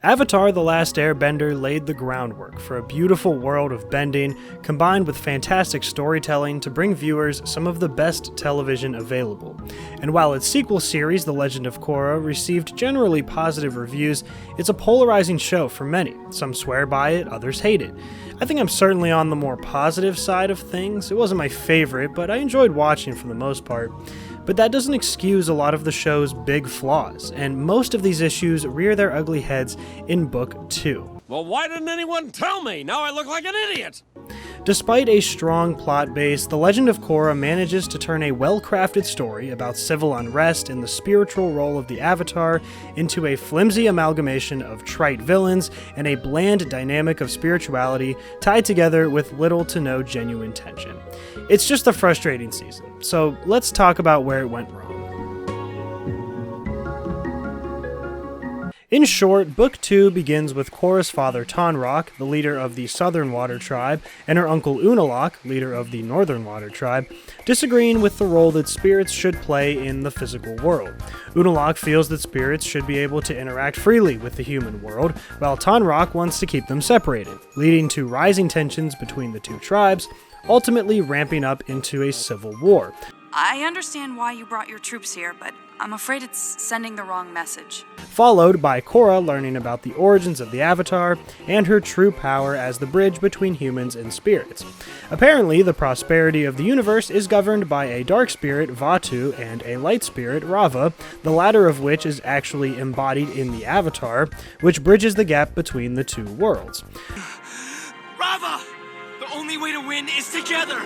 Avatar: The Last Airbender laid the groundwork for a beautiful world of bending, combined with fantastic storytelling to bring viewers some of the best television available. And while its sequel series, The Legend of Korra, received generally positive reviews, it's a polarizing show for many. Some swear by it, others hate it. I think I'm certainly on the more positive side of things. It wasn't my favorite, but I enjoyed watching for the most part. But that doesn't excuse a lot of the show's big flaws, and most of these issues rear their ugly heads in Book 2. Well, why didn't anyone tell me? Now I look like an idiot! Despite a strong plot base, The Legend of Korra manages to turn a well-crafted story about civil unrest and the spiritual role of the Avatar into a flimsy amalgamation of trite villains and a bland dynamic of spirituality tied together with little to no genuine tension. It's just a frustrating season, so let's talk about where it went wrong. In short, Book 2 begins with Korra's father Tonraq, the leader of the Southern Water Tribe, and her uncle Unalaq, leader of the Northern Water Tribe, disagreeing with the role that spirits should play in the physical world. Unalaq feels that spirits should be able to interact freely with the human world, while Tonraq wants to keep them separated, leading to rising tensions between the two tribes, ultimately ramping up into a civil war. I understand why you brought your troops here, but I'm afraid it's sending the wrong message. Followed by Korra learning about the origins of the Avatar and her true power as the bridge between humans and spirits. Apparently, the prosperity of the universe is governed by a dark spirit, Vaatu, and a light spirit, Rava, the latter of which is actually embodied in the Avatar, which bridges the gap between the two worlds. Rava! The only way to win is together!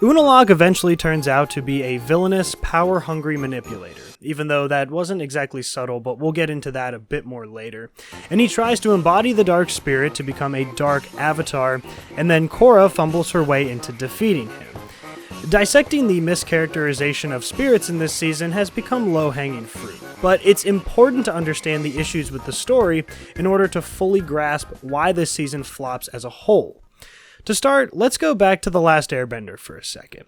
Unalaq eventually turns out to be a villainous, power-hungry manipulator, even though that wasn't exactly subtle, but we'll get into that a bit more later. And he tries to embody the dark spirit to become a dark avatar, and then Korra fumbles her way into defeating him. Dissecting the mischaracterization of spirits in this season has become low-hanging fruit, but it's important to understand the issues with the story in order to fully grasp why this season flops as a whole. To start, let's go back to The Last Airbender for a second.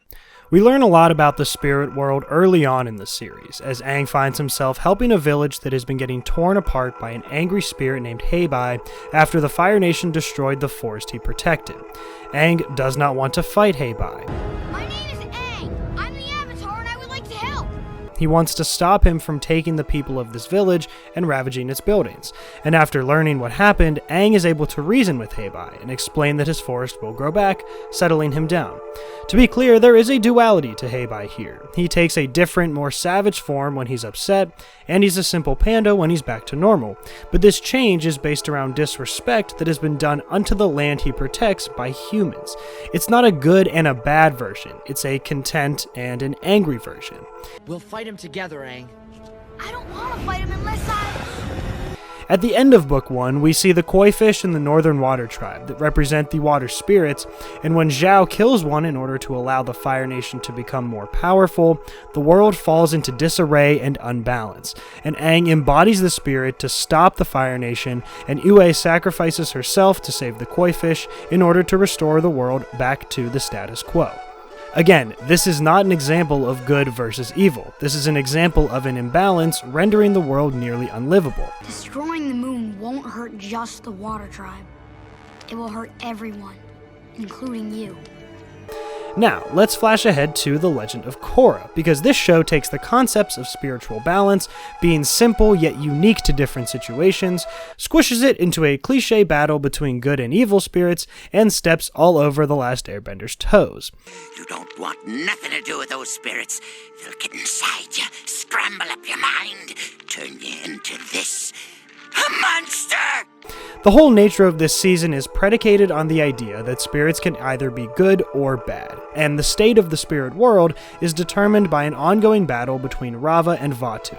We learn a lot about the spirit world early on in the series, as Aang finds himself helping a village that has been getting torn apart by an angry spirit named Heibai after the Fire Nation destroyed the forest he protected. Aang does not want to fight Heibai. My name is Aang. I'm the Avatar and I would like to help. He wants to stop him from taking the people of this village and ravaging its buildings. And after learning what happened, Aang is able to reason with Heibai and explain that his forest will grow back, settling him down. To be clear, there is a duality to Heibai here. He takes a different, more savage form when he's upset, and he's a simple panda when he's back to normal. But this change is based around disrespect that has been done unto the land he protects by humans. It's not a good and a bad version, it's a content and an angry version. We'll fight him together, Aang. I don't want to fight him unless I... At the end of Book 1, we see the koi fish in the Northern Water Tribe that represent the water spirits, and when Zhao kills one in order to allow the Fire Nation to become more powerful, the world falls into disarray and unbalance, and Aang embodies the spirit to stop the Fire Nation, and Yue sacrifices herself to save the koi fish in order to restore the world back to the status quo. Again, this is not an example of good versus evil. This is an example of an imbalance rendering the world nearly unlivable. Destroying the moon won't hurt just the Water Tribe. It will hurt everyone, including you. Now, let's flash ahead to The Legend of Korra, because this show takes the concepts of spiritual balance, being simple yet unique to different situations, squishes it into a cliché battle between good and evil spirits, and steps all over The Last Airbender's toes. You don't want nothing to do with those spirits. They'll get inside you, scramble up your mind, turn you into this, a monster! The whole nature of this season is predicated on the idea that spirits can either be good or bad, and the state of the spirit world is determined by an ongoing battle between Rava and Vaatu.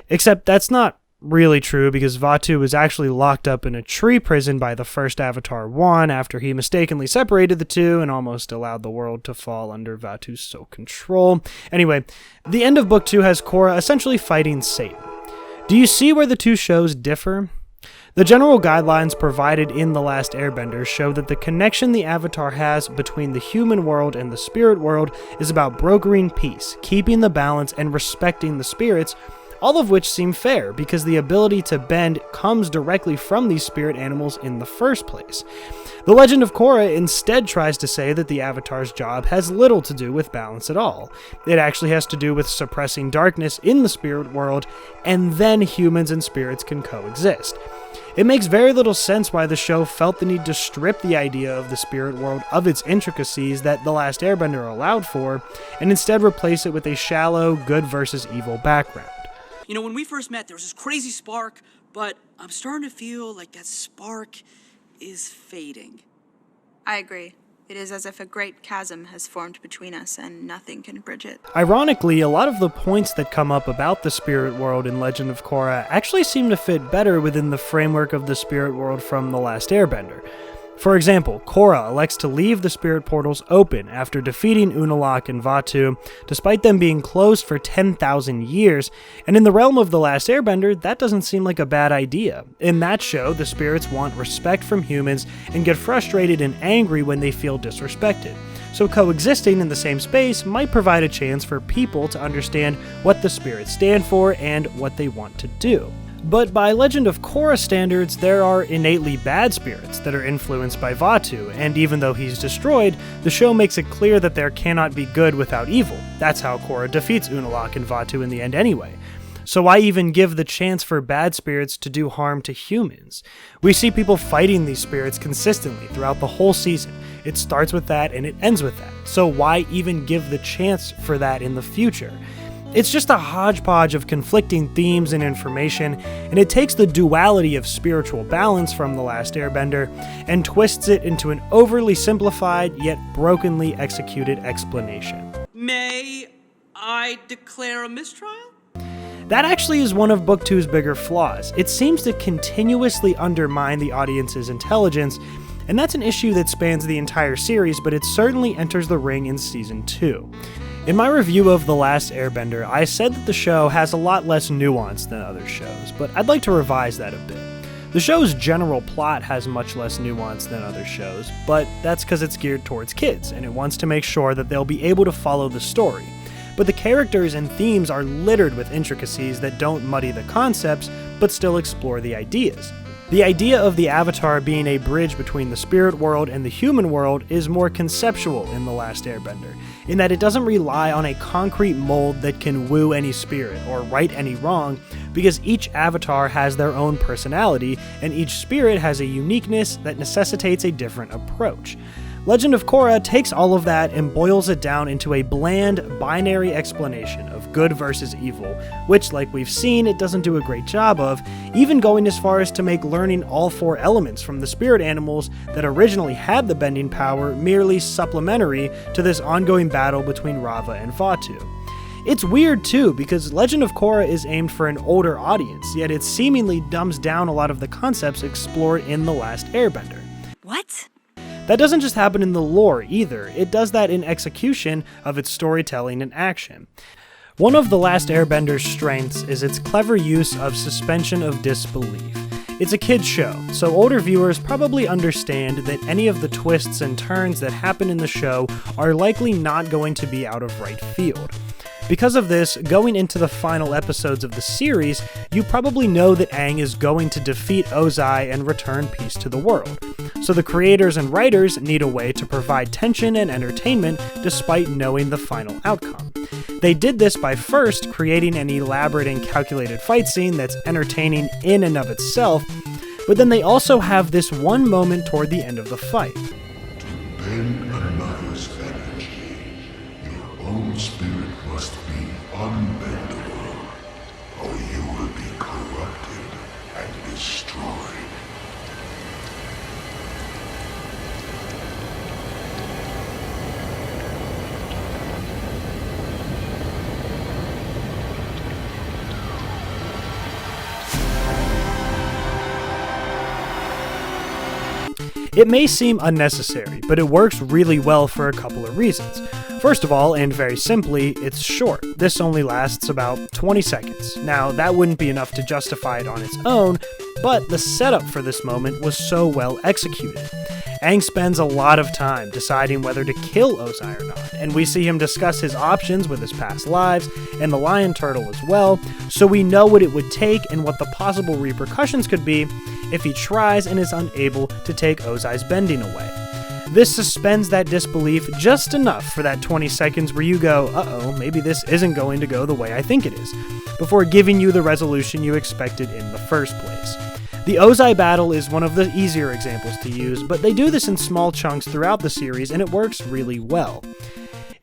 Except that's not really true, because Vaatu was actually locked up in a tree prison by the first Avatar 1 after he mistakenly separated the two and almost allowed the world to fall under Vaatu's sole control. Anyway, the end of Book 2 has Korra essentially fighting Satan. Do you see where the two shows differ? The general guidelines provided in The Last Airbender show that the connection the Avatar has between the human world and the spirit world is about brokering peace, keeping the balance, and respecting the spirits, all of which seem fair because the ability to bend comes directly from these spirit animals in the first place. The Legend of Korra instead tries to say that the Avatar's job has little to do with balance at all. It actually has to do with suppressing darkness in the spirit world, and then humans and spirits can coexist. It makes very little sense why the show felt the need to strip the idea of the spirit world of its intricacies that The Last Airbender allowed for, and instead replace it with a shallow, good versus evil background. You know, when we first met, there was this crazy spark, but I'm starting to feel like that spark is fading. I agree. It is as if a great chasm has formed between us and nothing can bridge it. Ironically, a lot of the points that come up about the spirit world in Legend of Korra actually seem to fit better within the framework of the spirit world from The Last Airbender. For example, Korra elects to leave the spirit portals open after defeating Unalaq and Vaatu, despite them being closed for 10,000 years, and in the realm of The Last Airbender, that doesn't seem like a bad idea. In that show, the spirits want respect from humans and get frustrated and angry when they feel disrespected. So coexisting in the same space might provide a chance for people to understand what the spirits stand for and what they want to do. But by Legend of Korra standards, there are innately bad spirits that are influenced by Vaatu, and even though he's destroyed, the show makes it clear that there cannot be good without evil. That's how Korra defeats Unalaq and Vaatu in the end anyway. So why even give the chance for bad spirits to do harm to humans? We see people fighting these spirits consistently throughout the whole season. It starts with that and it ends with that. So why even give the chance for that in the future? It's just a hodgepodge of conflicting themes and information, and it takes the duality of spiritual balance from The Last Airbender and twists it into an overly simplified yet brokenly executed explanation. May I declare a mistrial? That actually is one of Book 2's bigger flaws. It seems to continuously undermine the audience's intelligence, and that's an issue that spans the entire series, but it certainly enters the ring in Season 2. In my review of The Last Airbender, I said that the show has a lot less nuance than other shows, but I'd like to revise that a bit. The show's general plot has much less nuance than other shows, but that's because it's geared towards kids, and it wants to make sure that they'll be able to follow the story. But the characters and themes are littered with intricacies that don't muddy the concepts, but still explore the ideas. The idea of the Avatar being a bridge between the spirit world and the human world is more conceptual in The Last Airbender, in that it doesn't rely on a concrete mold that can woo any spirit or right any wrong, because each Avatar has their own personality, and each spirit has a uniqueness that necessitates a different approach. Legend of Korra takes all of that and boils it down into a bland, binary explanation of good versus evil, which, like we've seen, it doesn't do a great job of, even going as far as to make learning all four elements from the spirit animals that originally had the bending power merely supplementary to this ongoing battle between Rava and Vaatu. It's weird too, because Legend of Korra is aimed for an older audience, yet it seemingly dumbs down a lot of the concepts explored in The Last Airbender. What? That doesn't just happen in the lore either, it does that in execution of its storytelling and action. One of The Last Airbender's strengths is its clever use of suspension of disbelief. It's a kid's show, so older viewers probably understand that any of the twists and turns that happen in the show are likely not going to be out of right field. Because of this, going into the final episodes of the series, you probably know that Aang is going to defeat Ozai and return peace to the world. So the creators and writers need a way to provide tension and entertainment despite knowing the final outcome. They did this by first creating an elaborate and calculated fight scene that's entertaining in and of itself, but then they also have this one moment toward the end of the fight. To bend another's energy, your own spirit must be unbendable, or you will be corrupted and destroyed. It may seem unnecessary, but it works really well for a couple of reasons. First of all, and very simply, it's short. This only lasts about 20 seconds. Now, that wouldn't be enough to justify it on its own, but the setup for this moment was so well executed. Aang spends a lot of time deciding whether to kill Ozai or not, and we see him discuss his options with his past lives, and the lion turtle as well, so we know what it would take and what the possible repercussions could be if he tries and is unable to take Ozai's bending away. This suspends that disbelief just enough for that 20 seconds where you go, uh-oh, maybe this isn't going to go the way I think it is, before giving you the resolution you expected in the first place. The Ozai battle is one of the easier examples to use, but they do this in small chunks throughout the series and it works really well.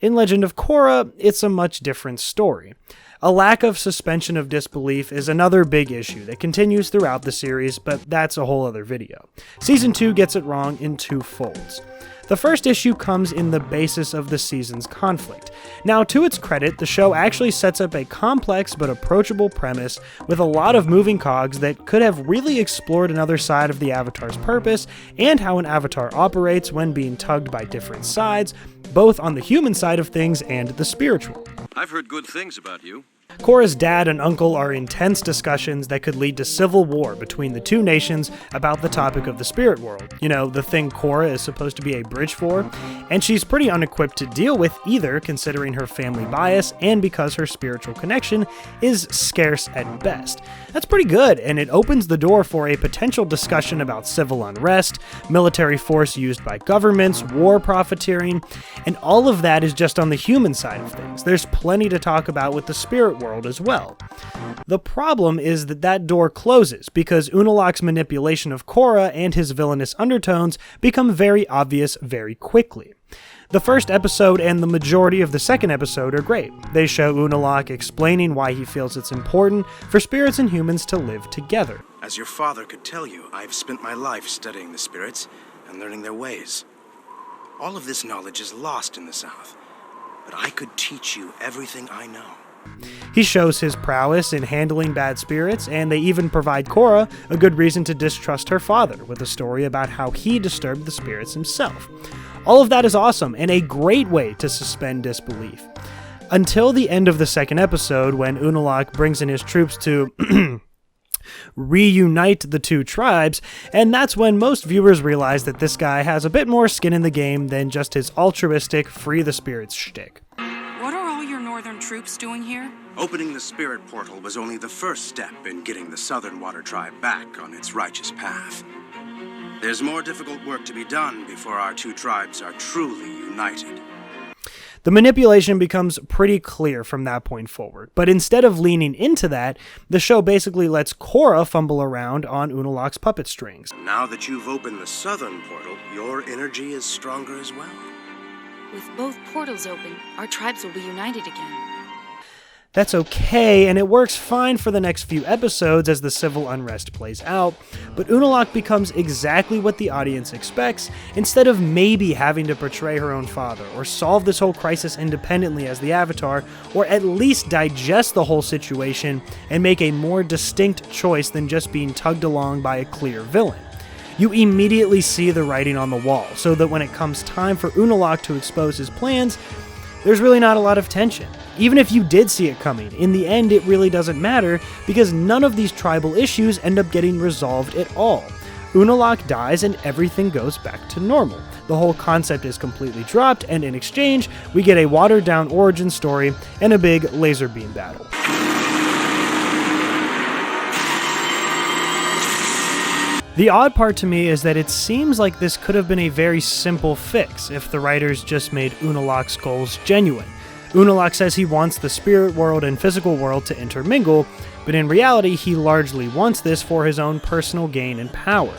In Legend of Korra, it's a much different story. A lack of suspension of disbelief is another big issue that continues throughout the series, but that's a whole other video. Season 2 gets it wrong in two folds. The first issue comes in the basis of the season's conflict. Now, to its credit, the show actually sets up a complex but approachable premise with a lot of moving cogs that could have really explored another side of the Avatar's purpose and how an Avatar operates when being tugged by different sides, both on the human side of things and the spiritual. I've heard good things about you. Korra's dad and uncle are intense discussions that could lead to civil war between the two nations about the topic of the spirit world. You know, the thing Korra is supposed to be a bridge for, and she's pretty unequipped to deal with either considering her family bias and because her spiritual connection is scarce at best. That's pretty good, and it opens the door for a potential discussion about civil unrest, military force used by governments, war profiteering, and all of that is just on the human side of things. There's plenty to talk about with the spirit world as well. The problem is that door closes because Unalaq's manipulation of Korra and his villainous undertones become very obvious very quickly. The first episode and the majority of the second episode are great. They show Unalaq explaining why he feels it's important for spirits and humans to live together. As your father could tell you, I've spent my life studying the spirits and learning their ways. All of this knowledge is lost in the South, but I could teach you everything I know. He shows his prowess in handling bad spirits, and they even provide Korra a good reason to distrust her father with a story about how he disturbed the spirits himself. All of that is awesome and a great way to suspend disbelief. Until the end of the second episode, when Unalaq brings in his troops to reunite the two tribes, and that's when most viewers realize that this guy has a bit more skin in the game than just his altruistic free the spirits shtick. What are all your northern troops doing here? Opening the spirit portal was only the first step in getting the Southern Water Tribe back on its righteous path. There's more difficult work to be done before our two tribes are truly united. The manipulation becomes pretty clear from that point forward, but instead of leaning into that, the show basically lets Korra fumble around on Unalaq's puppet strings. Now that you've opened the Southern portal, your energy is stronger as well. With both portals open, our tribes will be united again. That's okay, and it works fine for the next few episodes as the civil unrest plays out, but Unalaq becomes exactly what the audience expects, instead of maybe having to portray her own father, or solve this whole crisis independently as the Avatar, or at least digest the whole situation and make a more distinct choice than just being tugged along by a clear villain. You immediately see the writing on the wall, so that when it comes time for Unalaq to expose his plans, there's really not a lot of tension. Even if you did see it coming, in the end it really doesn't matter because none of these tribal issues end up getting resolved at all. Unalaq dies and everything goes back to normal. The whole concept is completely dropped, and in exchange, we get a watered down origin story and a big laser beam battle. The odd part to me is that it seems like this could have been a very simple fix if the writers just made Unalaq's goals genuine. Unalaq says he wants the spirit world and physical world to intermingle, but in reality he largely wants this for his own personal gain and power.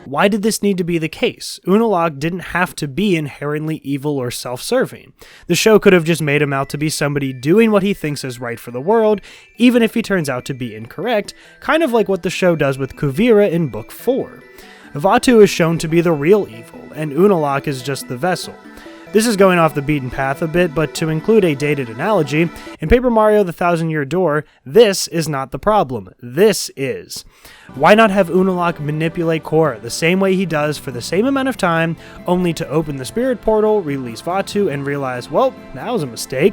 Why did this need to be the case? Unalaq didn't have to be inherently evil or self-serving. The show could have just made him out to be somebody doing what he thinks is right for the world, even if he turns out to be incorrect, kind of like what the show does with Kuvira in Book 4. Vaatu is shown to be the real evil, and Unalaq is just the vessel. This is going off the beaten path a bit, but to include a dated analogy, in Paper Mario the Thousand Year Door, this is not the problem. This is. Why not have Unalaq manipulate Korra the same way he does for the same amount of time, only to open the spirit portal, release Vaatu, and realize, well, that was a mistake?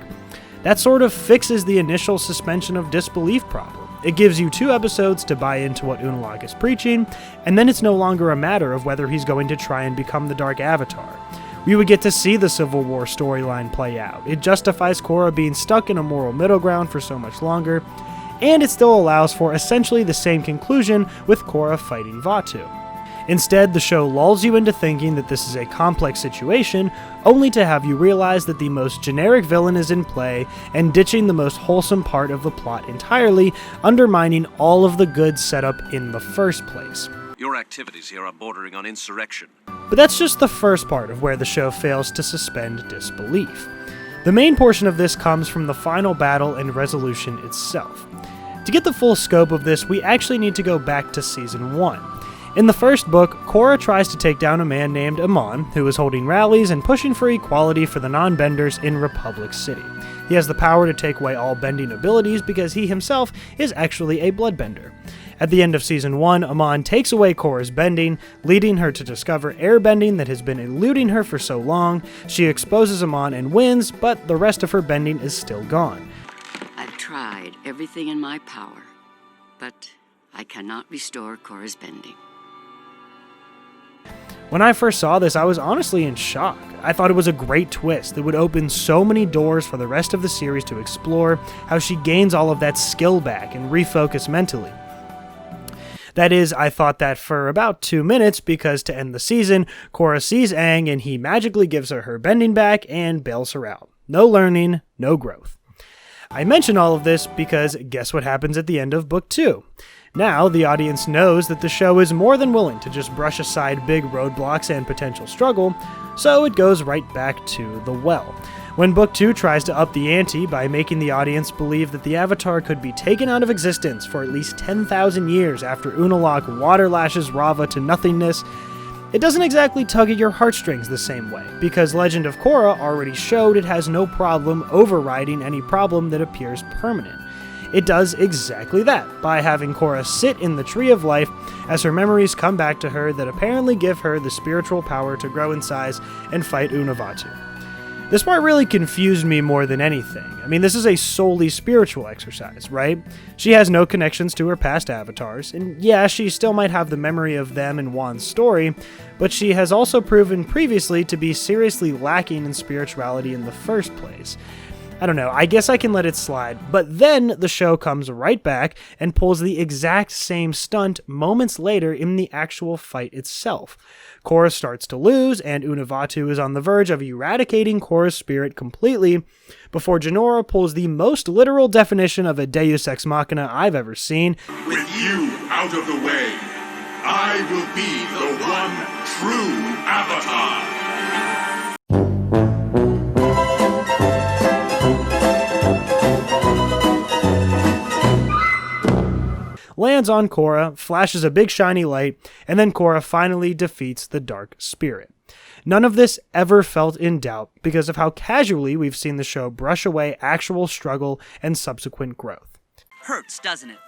That sort of fixes the initial suspension of disbelief problem. It gives you 2 episodes to buy into what Unalaq is preaching, and then it's no longer a matter of whether he's going to try and become the Dark Avatar. We would get to see the Civil War storyline play out. It justifies Korra being stuck in a moral middle ground for so much longer, and it still allows for essentially the same conclusion with Korra fighting Vaatu. Instead, the show lulls you into thinking that this is a complex situation, only to have you realize that the most generic villain is in play and ditching the most wholesome part of the plot entirely, undermining all of the good setup in the first place. Your activities here are bordering on insurrection. But that's just the first part of where the show fails to suspend disbelief. The main portion of this comes from the final battle and resolution itself. To get the full scope of this, we actually need to go back to Season 1. In the first book, Korra tries to take down a man named Amon, who is holding rallies and pushing for equality for the non-benders in Republic City. He has the power to take away all bending abilities because he himself is actually a bloodbender. At the end of Season 1, Amon takes away Korra's bending, leading her to discover airbending that has been eluding her for so long. She exposes Amon and wins, but the rest of her bending is still gone. I've tried everything in my power, but I cannot restore Korra's bending. When I first saw this, I was honestly in shock. I thought it was a great twist that would open so many doors for the rest of the series to explore how she gains all of that skill back and refocus mentally. That is, I thought that for about 2 minutes, because to end the season, Korra sees Aang and he magically gives her bending back and bails her out. No learning, no growth. I mention all of this because guess what happens at the end of Book 2? Now, the audience knows that the show is more than willing to just brush aside big roadblocks and potential struggle, so it goes right back to the well. When Book 2 tries to up the ante by making the audience believe that the Avatar could be taken out of existence for at least 10,000 years after Unalaq water lashes Rava to nothingness, it doesn't exactly tug at your heartstrings the same way, because Legend of Korra already showed it has no problem overriding any problem that appears permanent. It does exactly that, by having Korra sit in the Tree of Life as her memories come back to her that apparently give her the spiritual power to grow in size and fight Unavaatu. This part really confused me more than anything. I mean, this is a solely spiritual exercise, right? She has no connections to her past avatars, and yeah, she still might have the memory of them in Wan's story, but she has also proven previously to be seriously lacking in spirituality in the first place. I don't know, I guess I can let it slide, but then the show comes right back and pulls the exact same stunt moments later in the actual fight itself. Korra starts to lose, and Unavaatu is on the verge of eradicating Korra's spirit completely, before Jinora pulls the most literal definition of a Deus Ex Machina I've ever seen. With you out of the way, I will be the one true Avatar. Lands on Korra, flashes a big shiny light, and then Korra finally defeats the Dark Spirit. None of this ever felt in doubt because of how casually we've seen the show brush away actual struggle and subsequent growth. Hurts, doesn't it?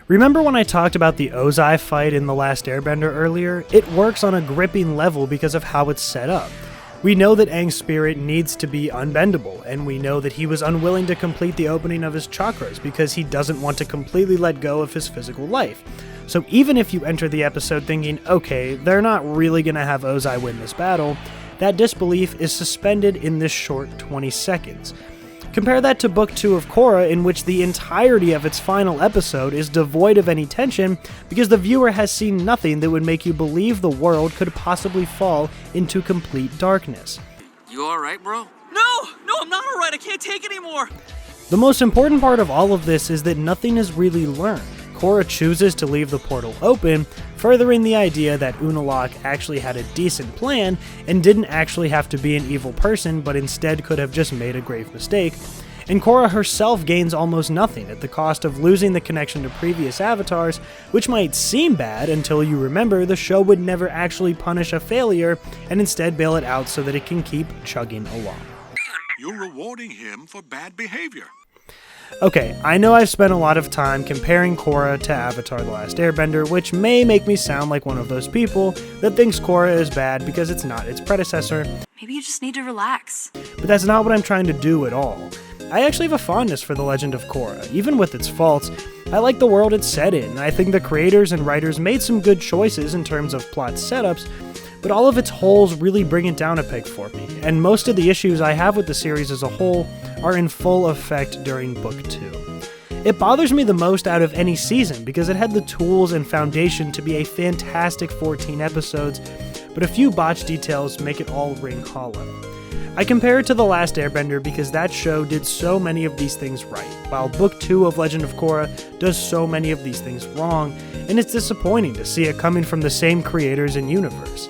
Remember when I talked about the Ozai fight in The Last Airbender earlier? It works on a gripping level because of how it's set up. We know that Aang's spirit needs to be unbendable, and we know that he was unwilling to complete the opening of his chakras because he doesn't want to completely let go of his physical life. So even if you enter the episode thinking, okay, they're not really going to have Ozai win this battle, that disbelief is suspended in this short 20 seconds. Compare that to Book 2 of Korra, in which the entirety of its final episode is devoid of any tension because the viewer has seen nothing that would make you believe the world could possibly fall into complete darkness. You alright, bro? No, I'm not alright. I can't take anymore. The most important part of all of this is that nothing is really learned. Korra chooses to leave the portal open, furthering the idea that Unalaq actually had a decent plan and didn't actually have to be an evil person, but instead could have just made a grave mistake. and Korra herself gains almost nothing at the cost of losing the connection to previous avatars, which might seem bad until you remember the show would never actually punish a failure and instead bail it out so that it can keep chugging along. You're rewarding him for bad behavior. Okay, I know I've spent a lot of time comparing Korra to Avatar: The Last Airbender, which may make me sound like one of those people that thinks Korra is bad because it's not its predecessor. Maybe you just need to relax. But that's not what I'm trying to do at all. I actually have a fondness for The Legend of Korra, even with its faults. I like the world it's set in. I think the creators and writers made some good choices in terms of plot setups, but all of its holes really bring it down a peg for me, and most of the issues I have with the series as a whole are in full effect during Book 2. It bothers me the most out of any season because it had the tools and foundation to be a fantastic 14 episodes, but a few botched details make it all ring hollow. I compare it to The Last Airbender because that show did so many of these things right, while Book 2 of Legend of Korra does so many of these things wrong, and it's disappointing to see it coming from the same creators and universe.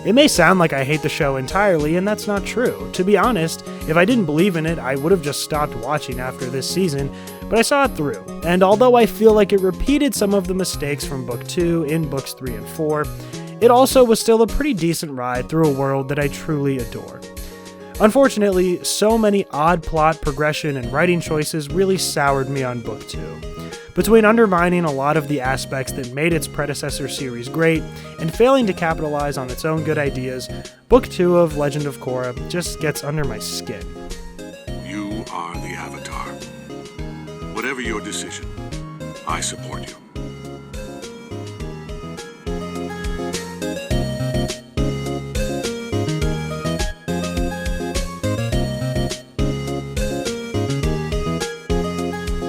It may sound like I hate the show entirely, and that's not true. To be honest, if I didn't believe in it, I would have just stopped watching after this season, but I saw it through, and although I feel like it repeated some of the mistakes from Book 2 in Books 3 and 4, it also was still a pretty decent ride through a world that I truly adore. Unfortunately, so many odd plot progression and writing choices really soured me on Book 2. Between undermining a lot of the aspects that made its predecessor series great, and failing to capitalize on its own good ideas, Book 2 of Legend of Korra just gets under my skin. You are the Avatar. Whatever your decision, I support you.